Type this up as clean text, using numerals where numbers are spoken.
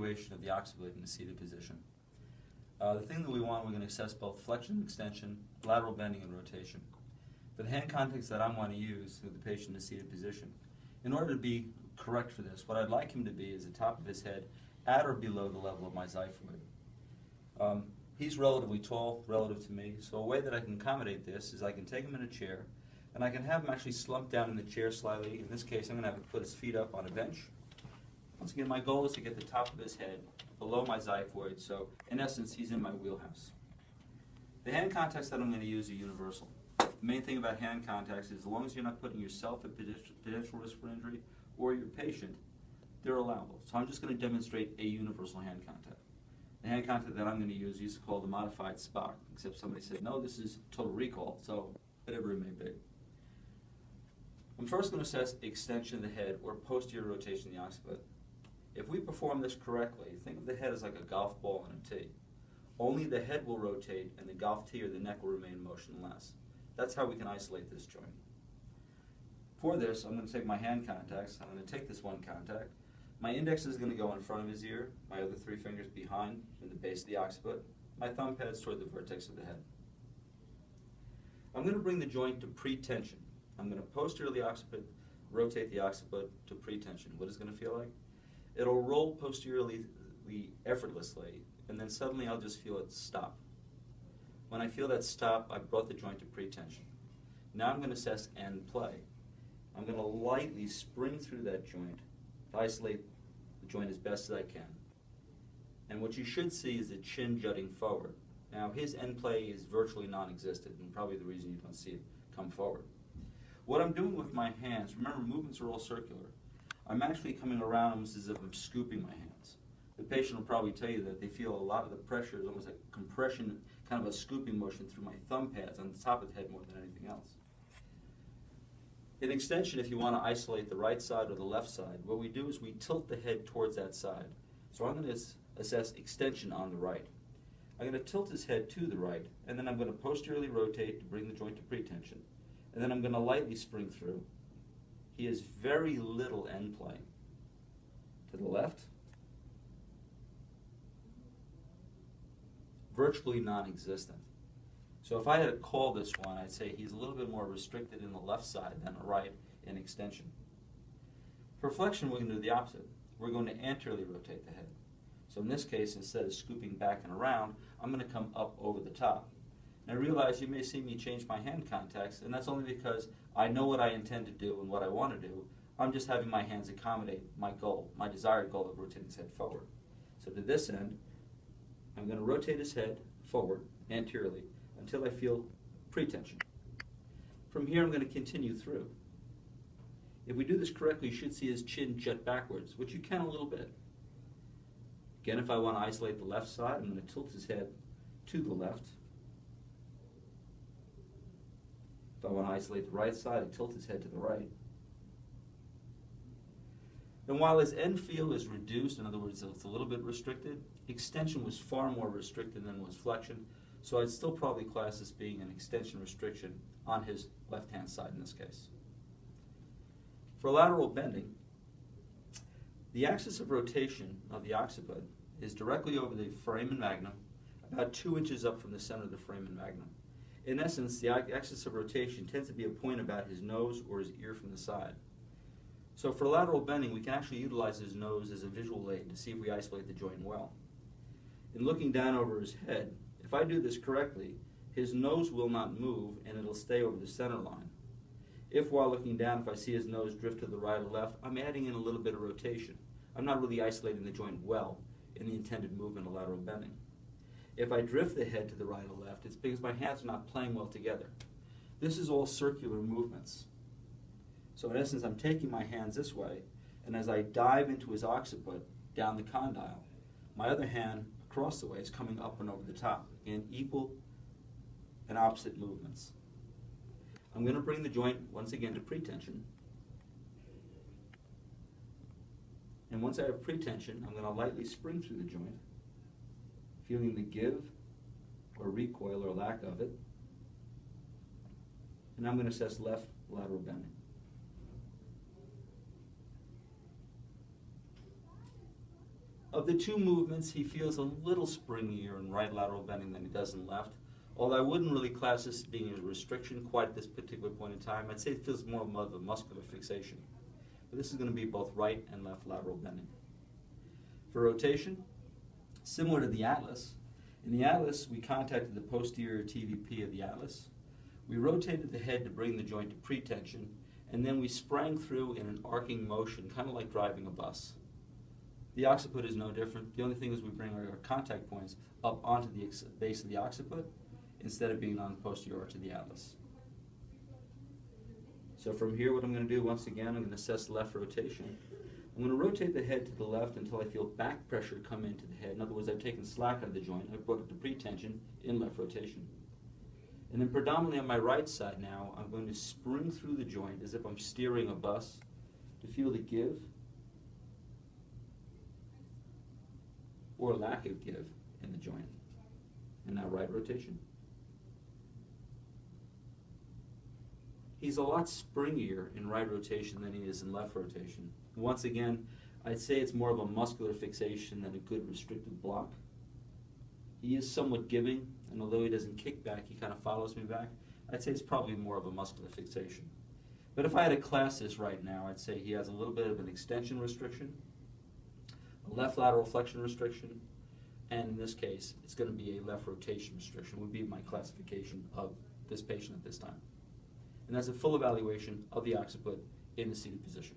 evaluation of the occiput in a seated position. The thing that we want, we're going to assess both flexion, extension, lateral bending, and rotation. For the hand context that I want to use with the patient in a seated position, in order to be correct for this, what I'd like him to be is the top of his head at or below the level of my xiphoid. He's relatively tall relative to me, so a way that I can accommodate this is I can take him in a chair, and I can have him actually slump down in the chair slightly. In this case, I'm going to have him put his feet up on a bench. Once again, my goal is to get the top of his head below my xiphoid, so in essence, he's in my wheelhouse. The hand contacts that I'm going to use are universal. The main thing about hand contacts is as long as you're not putting yourself at potential risk for injury or your patient, they're allowable. So I'm just going to demonstrate a universal hand contact. The hand contact that I'm going to use is called the modified Spock, except somebody said, no, this is total recall, so whatever it may be. I'm first going to assess extension of the head or posterior rotation of the occiput. If we perform this correctly, think of the head as like a golf ball in a tee. Only the head will rotate and the golf tee or the neck will remain motionless. That's how we can isolate this joint. For this, I'm going to take my hand contacts. I'm going to take this one contact. My index is going to go in front of his ear, my other three fingers behind in the base of the occiput, my thumb pads toward the vertex of the head. I'm going to bring the joint to pre-tension. I'm going to posteriorly occiput, rotate the occiput to pre-tension. What is it going to feel like? It'll roll posteriorly effortlessly, and then suddenly I'll just feel it stop. When I feel that stop, I've brought the joint to pre-tension. Now I'm going to assess end play. I'm going to lightly spring through that joint to isolate the joint as best as I can. And what you should see is the chin jutting forward. Now his end play is virtually non-existent, and probably the reason you don't see it come forward. What I'm doing with my hands, remember movements are all circular. I'm actually coming around almost as if I'm scooping my hands. The patient will probably tell you that they feel a lot of the pressure is almost like compression, kind of a scooping motion through my thumb pads on the top of the head more than anything else. In extension, if you want to isolate the right side or the left side, what we do is we tilt the head towards that side. So I'm going to assess extension on the right. I'm going to tilt his head to the right, and then I'm going to posteriorly rotate to bring the joint to pretension. And then I'm going to lightly spring through. He has very little end play. To the left, virtually non-existent. So if I had to call this one, I'd say he's a little bit more restricted in the left side than the right in extension. For flexion, we're going to do the opposite. We're going to anteriorly rotate the head. So in this case, instead of scooping back and around, I'm going to come up over the top. And I realize you may see me change my hand contacts, and that's only because I know what I intend to do and what I want to do. I'm just having my hands accommodate my goal, my desired goal of rotating his head forward. So to this end, I'm going to rotate his head forward anteriorly until I feel pretension. From here, I'm going to continue through. If we do this correctly, you should see his chin jut backwards, which you can a little bit. Again, if I want to isolate the left side, I'm going to tilt his head to the left. If I want to isolate the right side, I tilt his head to the right. And while his end field is reduced, in other words, it's a little bit restricted, extension was far more restricted than was flexion, so I'd still probably class this being an extension restriction on his left-hand side in this case. For lateral bending, the axis of rotation of the occiput is directly over the foramen magnum, about 2 inches up from the center of the foramen magnum. In essence, the axis of rotation tends to be a point about his nose or his ear from the side. So for lateral bending, we can actually utilize his nose as a visual aid to see if we isolate the joint well. In looking down over his head, if I do this correctly, his nose will not move and it'll stay over the center line. If while looking down, if I see his nose drift to the right or left, I'm adding in a little bit of rotation. I'm not really isolating the joint well in the intended movement of lateral bending. If I drift the head to the right or left, it's because my hands are not playing well together. This is all circular movements. So in essence, I'm taking my hands this way, and as I dive into his occiput down the condyle, my other hand across the way is coming up and over the top in equal and opposite movements. I'm going to bring the joint once again to pretension. And once I have pretension, I'm going to lightly spring through the joint, feeling the give or recoil or lack of it. And I'm going to assess left lateral bending. Of the two movements, he feels a little springier in right lateral bending than he does in left. Although I wouldn't really class this as being a restriction quite at this particular point in time. I'd say it feels more of a muscular fixation. But this is going to be both right and left lateral bending. For rotation, similar to the atlas, in the atlas we contacted the posterior TVP of the atlas. We rotated the head to bring the joint to pretension, and then we sprang through in an arcing motion, kind of like driving a bus. The occiput is no different. The only thing is we bring our contact points up onto the base of the occiput instead of being on the posterior arch of the atlas. So from here, what I'm going to do, once again, I'm going to assess left rotation. I'm going to rotate the head to the left until I feel back pressure come into the head. In other words, I've taken slack out of the joint. I've brought it to pretension in left rotation. And then predominantly on my right side now, I'm going to spring through the joint as if I'm steering a bus to feel the give or lack of give in the joint. And now right rotation. He's a lot springier in right rotation than he is in left rotation. Once again, I'd say it's more of a muscular fixation than a good restrictive block. He is somewhat giving, and although he doesn't kick back, he kind of follows me back. I'd say it's probably more of a muscular fixation. But if I had to class this right now, I'd say he has a little bit of an extension restriction, a left lateral flexion restriction, and in this case, it's going to be a left rotation restriction, would be my classification of this patient at this time. And that's a full evaluation of the occiput in the seated position.